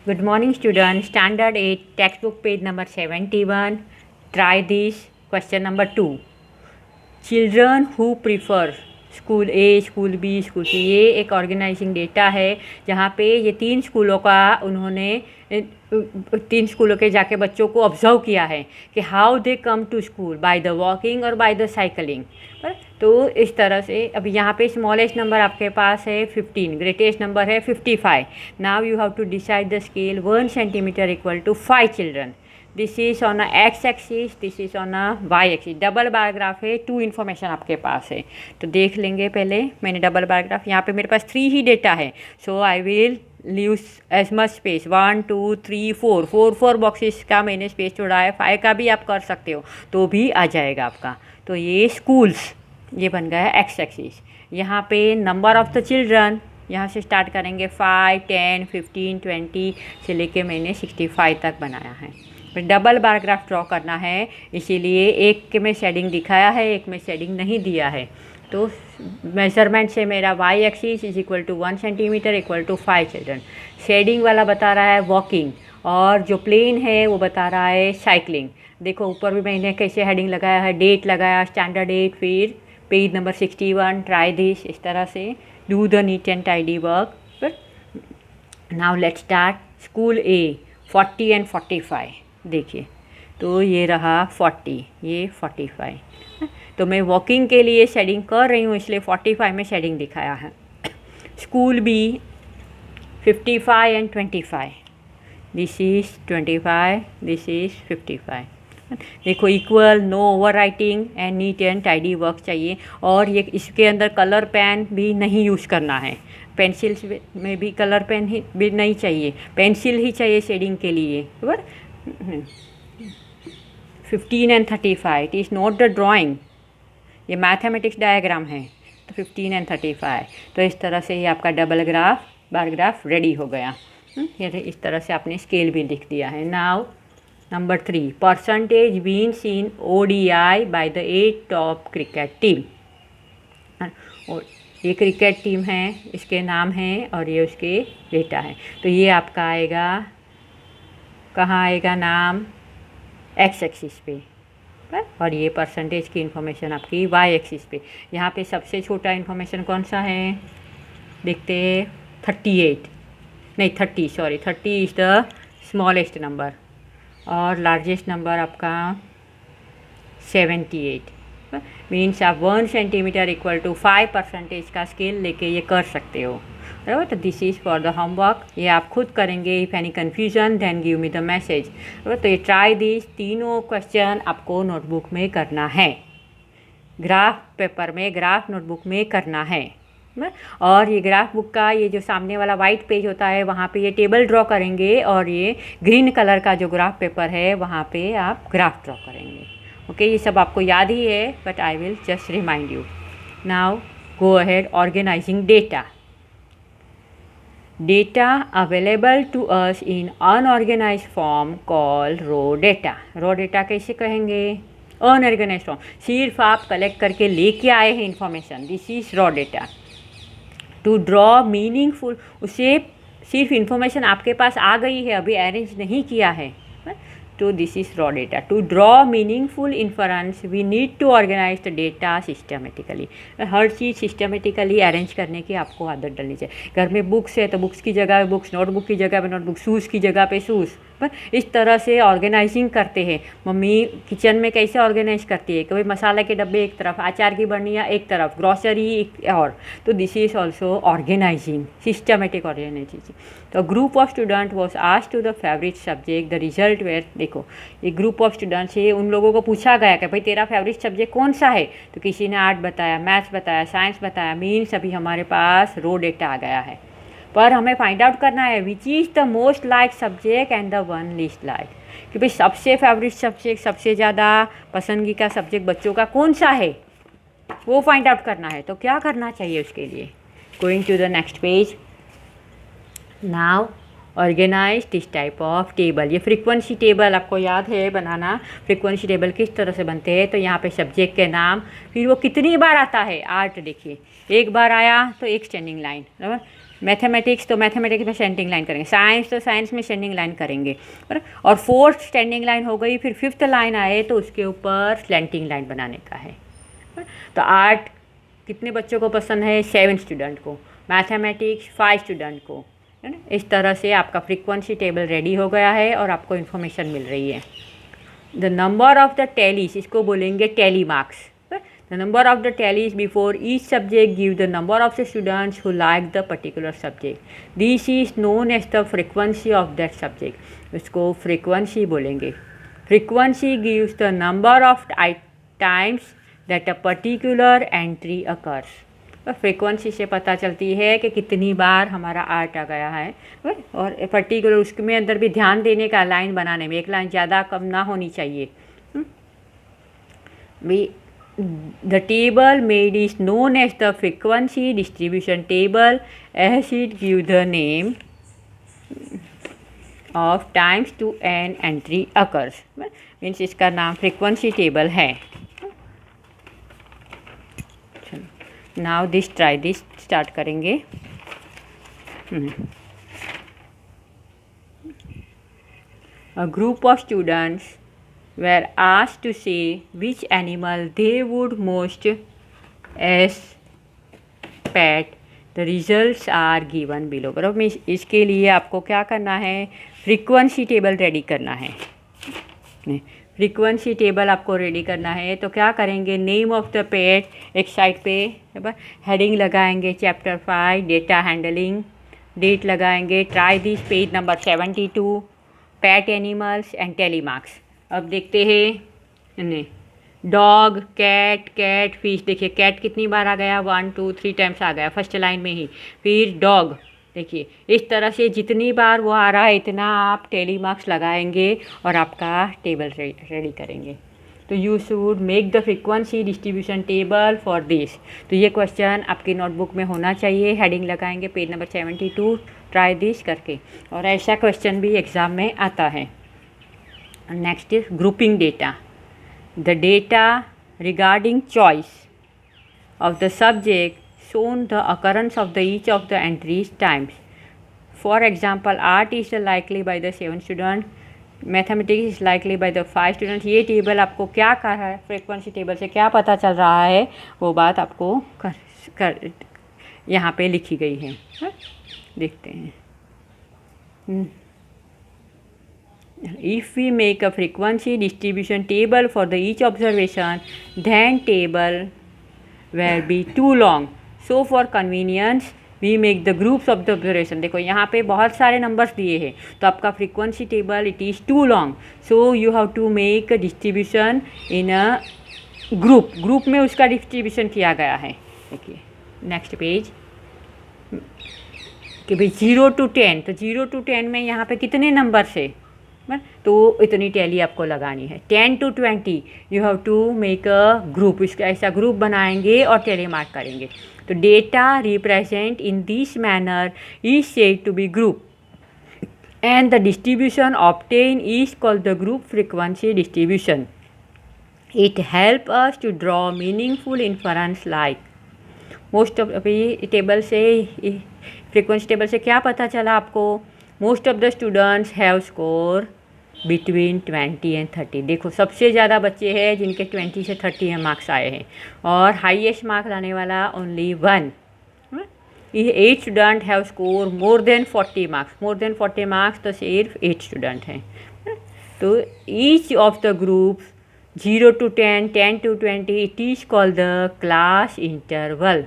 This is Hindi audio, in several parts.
Good morning, students. Standard 8, textbook page number 71. Try this. Question number 2. Children who prefer school A, school B, school C, ये एक ऑर्गेनाइजिंग डेटा है जहाँ पे ये तीन स्कूलों का उन्होंने तीन स्कूलों के जाके बच्चों को ऑब्जर्व किया है कि how they come to school, by the walking और बाय द साइकिलिंग। तो इस तरह से अभी यहाँ पे स्मॉलेस्ट नंबर आपके पास है 15, ग्रेटेस्ट नंबर है 55। Now you have to decide the scale 1 centimetre equal to 5 children. This is on a X axis, this is on a Y axis. Double bar graph है, 2 इन्फॉर्मेशन आपके पास है तो देख लेंगे। पहले मैंने डबल बार ग्राफ, यहाँ पे मेरे पास 3 ही डेटा है, so I will leave as much space. 1 2 3 4 boxes का मैंने स्पेस छोड़ा है। 5 का भी आप कर सकते हो तो भी आ जाएगा आपका। तो ये स्कूल्स, ये बन गया है एक्स एक्सिस। यहाँ पे नंबर ऑफ़ द चिल्ड्रन, यहाँ से स्टार्ट करेंगे 5 10 15 20 से लेके मैंने 65 तक बनाया है। डबल बार ग्राफ ड्रॉ करना है, इसीलिए एक में शेडिंग दिखाया है, एक में शेडिंग नहीं दिया है। तो मेजरमेंट से मेरा Y axis is equal to 1 centimetre equal to 5 children. Shading वाला बता रहा है वॉकिंग, और जो प्लेन है वो बता रहा है साइकिलिंग। देखो ऊपर भी मैंने कैसे हेडिंग लगाया है, डेट लगाया, स्टैंडर्ड 8, फिर पेज नंबर 61। ट्राई दिस, इस तरह से do the NEET and tidy work. Now let's start. School A 40 and 45, देखिए तो ये रहा 40, ये 45। तो मैं वॉकिंग के लिए शेडिंग कर रही हूँ इसलिए 45 में शेडिंग दिखाया है। School B 55 and 25, this is 25, this is 55। देखो equal, no over writing and neat and tidy work चाहिए। और ये इसके अंदर कलर पेन भी नहीं यूज़ करना है, पेंसिल में भी कलर पेन ही भी नहीं चाहिए, पेंसिल ही चाहिए शेडिंग के लिए। बराबर 15 and 35, it is not the drawing, ये मैथमेटिक्स डायग्राम है। तो 15 एंड 35, तो इस तरह से ये आपका double graph bar graph ready हो गया। ये इस तरह से आपने स्केल भी लिख दिया है। Now number 3, percentage wins in ODI by the 8 top cricket team. और ये क्रिकेट टीम है, इसके नाम हैं और ये उसके डेटा है। तो ये आपका आएगा, कहाँ आएगा नाम, एक्स एक्सिस पे, और ये परसेंटेज की इन्फॉर्मेशन आपकी वाई एक्सिस पे। यहाँ पे सबसे छोटा इन्फॉर्मेशन कौन सा है देखते हैं, 38 नहीं 30, sorry 30 is the smallest number, और लार्जेस्ट नंबर आपका 78। मीन्स आप 1 सेंटीमीटर इक्वल टू 5% का स्केल लेके ये कर सकते हो। बराबर, तो this is for the homework, ये आप खुद करेंगे। If any confusion then give me the message. तो ये ट्राई दिस, तीनों क्वेश्चन आपको नोटबुक में करना है, ग्राफ पेपर में, ग्राफ नोटबुक में करना है। और ये ग्राफ बुक का ये जो सामने वाला वाइट पेज होता है वहाँ पे ये टेबल ड्रॉ करेंगे, और ये ग्रीन कलर का जो ग्राफ पेपर है वहाँ पे आप ग्राफ ड्रॉ करेंगे। ओके, ये सब आपको याद ही है, but I will just remind you. Now go ahead, organising data. Data available to us in unorganized form called raw data। raw data कैसे कहेंगे, अनऑर्गेनाइज फॉर्म, सिर्फ आप कलेक्ट करके लेके आए हैं information, this is raw data. To draw meaningful, उसे सिर्फ इन्फॉर्मेशन आपके पास आ गई है, अभी अरेंज नहीं किया है, तो this is raw data. To draw meaningful inference we need to organise the data systematically. हर चीज़ सिस्टमेटिकली अरेंज करने की आपको आदत डालनी चाहिए। घर में बुक्स है तो बुक्स की जगह पे बुक्स, नोटबुक की जगह पे नोटबुक, शूज़ की जगह पे शूज़, पर इस तरह से ऑर्गेनाइजिंग करते हैं। मम्मी किचन में कैसे ऑर्गेनाइज करती है, कभी मसाला के डब्बे एक तरफ, अचार की बर्नियाँ एक तरफ, ग्रॉसरी एक और, तो this is also organizing, systematic organizing. तो group of student was asked to the favourite subject, the result were, देखो ये ग्रुप ऑफ स्टूडेंट्स है, उन लोगों को पूछा गया कि भाई तेरा फेवरेट सब्जेक्ट कौन सा है, तो किसी ने आर्ट बताया, मैथ्स बताया, साइंस बताया। मीन्स अभी हमारे पास रो डेटा आ गया है, पर हमें फाइंड आउट करना है which is the most like subject and the one least like, कि भाई सबसे फेवरेट सब्जेक्ट, सबसे ज़्यादा पसंदगी का सब्जेक्ट बच्चों का कौन सा है, वो फाइंड आउट करना है। तो क्या करना चाहिए उसके लिए, going to the next page. Now organise this type of table. ये फ्रीक्वेंसी टेबल आपको याद है बनाना, फ्रीक्वेंसी टेबल किस तरह से बनते हैं। तो यहाँ पे सब्जेक्ट के नाम, फिर वो कितनी बार आता है, आर्ट देखिए एक बार आया तो एक स्टैंडिंग लाइन, बराबर, मैथमेटिक्स तो मैथमेटिक्स में स्टैंडिंग लाइन करेंगे, साइंस तो साइंस में स्टैंडिंग लाइन करेंगे, और फोर्थ स्टैंडिंग लाइन हो गई, फिर फिफ्थ लाइन आए तो उसके ऊपर स्लैंटिंग लाइन बनाने का है। तो आर्ट कितने बच्चों को पसंद है? 7 स्टूडेंट को। मैथमेटिक्स 5 स्टूडेंट को, है ना। इस तरह से आपका फ्रीक्वेंसी टेबल रेडी हो गया है और आपको इन्फॉर्मेशन मिल रही है। The number of the tallies, इसको बोलेंगे tally marks. The number of the tallies before each subject give the number of the students who like the particular subject. This is known as the frequency of that subject. इसको फ्रीक्वेंसी बोलेंगे। Frequency gives the number of times that a particular entry occurs. Frequency से पता चलती है कि कितनी बार हमारा आर्ट आ गया है, और पर्टिकुलर उसमें अंदर भी ध्यान देने का, लाइन बनाने में एक लाइन ज़्यादा कम ना होनी चाहिए। The table made is known as the frequency distribution table as it give the name of times to an entry occurs. Means इसका नाम फ्रीक्वेंसी टेबल है। Now this try this start करेंगे। A group of students were asked to say which animal they would most as pet. The results are given below। बराबर, इसके लिए आपको क्या करना है? फ्रीक्वेंसी टेबल रेडी करना है। फ्रीक्वेंसी टेबल आपको रेडी करना है तो क्या करेंगे? नेम ऑफ द पेट एक साइड पे, हेडिंग लगाएंगे चैप्टर 5 डेटा हैंडलिंग, डेट लगाएंगे, try this page number 72, pet animals and tally marks. अब देखते हैं डॉग, कैट, कैट फिश। देखिए कैट कितनी बार आ गया? 1 2 3 टाइम्स आ गया फर्स्ट लाइन में ही। फिर डॉग, देखिए इस तरह से जितनी बार वो आ रहा है इतना आप टेली मार्क्स लगाएंगे और आपका टेबल रेडी करेंगे। तो you should make the frequency distribution table for this. तो ये क्वेश्चन आपकी नोटबुक में होना चाहिए। हेडिंग लगाएंगे पेज नंबर 72, ट्राई दिस करके, और ऐसा क्वेश्चन भी एग्ज़ाम में आता है। Next is grouping data. The data regarding choice of the subject shown the occurrence of the each of the entries times. For example, art is likely by the 7 student, mathematics is likely by the 5 students. ये टेबल आपको क्या कर रहा है? फ्रीक्वेंसी टेबल से क्या पता चल रहा है वो बात आपको कर यहाँ पे लिखी गई है। देखते हैं। If we make a frequency distribution table for the each observation, then table will be too long. So for convenience we make the groups of the observation। देखो यहाँ पे बहुत सारे नंबर्स दिए हैं तो आपका frequency table it is too long, so you have to make distribution in a group. Group में उसका डिस्ट्रीब्यूशन किया गया है। देखिए नेक्स्ट पेज कि भाई 0 to 10, तो 0 to 10 में यहाँ पे कितने नंबर्स है? तो इतनी टैली आपको लगानी है। 10 to 20 you have to make a group. इसका ऐसा ग्रुप बनाएंगे और टैली मार्क करेंगे। तो data represent in this manner is said to be group and the distribution obtain is called the group frequency distribution. It help us to draw meaningful inference like most of. अभी टेबल से, फ्रीक्वेंसी टेबल से क्या पता चला आपको? Most of the students have score between 20 and 30। देखो सबसे ज़्यादा बच्चे हैं जिनके 20 से 30 मार्क्स आए हैं, और हाईएस्ट मार्क लाने वाला ओनली 1। ये 8 student have score more than 40 marks. More than 40 marks तो सिर्फ 8 स्टूडेंट हैं। तो each of the group 0 to 10, 10 to 20 it is called the class interval.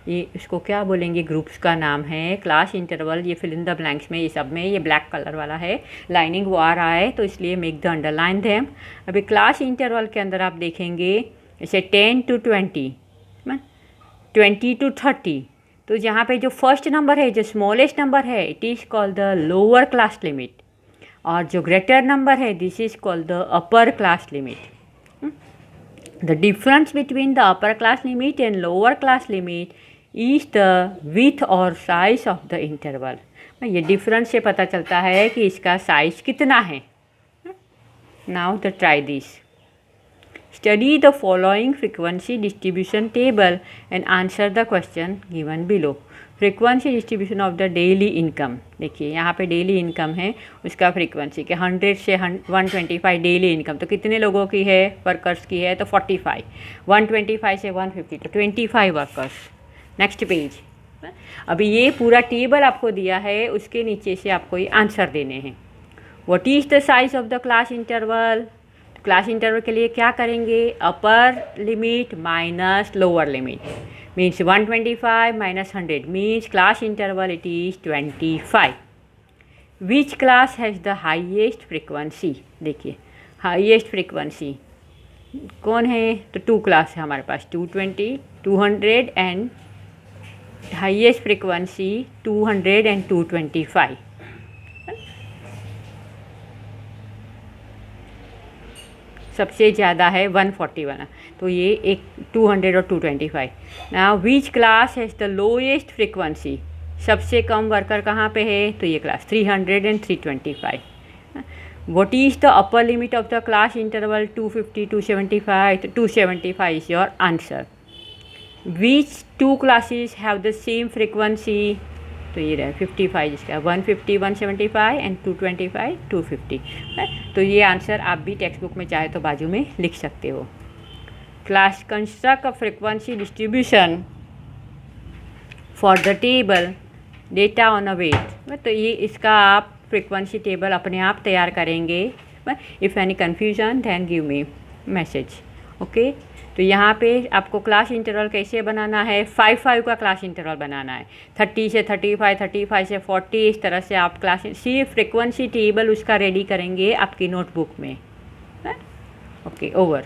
ये इसको क्या बोलेंगे? ग्रुप्स का नाम है क्लास इंटरवल। ये फिल इन द ब्लैंक्स में, ये सब में ये ब्लैक कलर वाला है, लाइनिंग वो आ रहा है तो इसलिए मेक द अंडरलाइन देम। अभी क्लास इंटरवल के अंदर आप देखेंगे जैसे 10 to 20, 20 to 30, तो जहाँ पे जो फर्स्ट नंबर है, जो स्मॉलेस्ट नंबर है, it is called the lower class limit, और जो ग्रेटर नंबर है this is called the upper class limit. The difference between the upper class limit and lower class limit is the with और साइज ऑफ द इंटरवल। ये डिफरेंस से पता चलता है कि इसका साइज कितना है। Now the try this. Study the following frequency distribution table and answer the question given below. Frequency distribution of the daily income, देखिए यहाँ पे डेली इनकम है, उसका फ्रीक्वेंसी के 100 से 125 डेली इनकम, तो कितने लोगों की है, वर्कर्स की है, तो 45, 125 से 150 तो 25 वर्कर्स। Next page. अभी ये पूरा टेबल आपको दिया है, उसके नीचे से आपको ये आंसर देने हैं। What is the size of the class interval, class interval के लिए क्या करेंगे, upper limit minus lower limit, means 125 minus 100 means class interval it is 25। Which class has the highest frequency, देखिए हाईएस्ट फ्रीक्वेंसी कौन है, तो 2 क्लास है हमारे पास, 220 200 एंड हाईएस्ट फ्रीक्वेंसी 200 एंड 225। सबसे ज़्यादा है 141, तो ये एक 200 और 225। Now which class has the lowest frequency, सबसे कम वर्कर कहाँ पे है, तो ये class 300 and 325। What is the upper limit of the class interval 250 275, तो 275 is your answer. Which 2 classes have the same frequency, तो ये रहा 55 इसका, 150 175 एंड 225 250। तो ये आंसर आप भी टेक्स्ट बुक में चाहे तो बाजू में लिख सकते हो। Class construct a frequency distribution for the table data on a weight, तो ये इसका आप फ्रीक्वेंसी टेबल अपने आप तैयार करेंगे। If any confusion then give me message, okay. तो यहाँ पे आपको क्लास इंटरवल कैसे बनाना है, 5-5 का क्लास इंटरवल बनाना है, 30 से 35 35 से 40, इस तरह से आप क्लास सिर्फ फ्रीक्वेंसी टेबल उसका रेडी करेंगे आपकी नोटबुक में। Okay, over.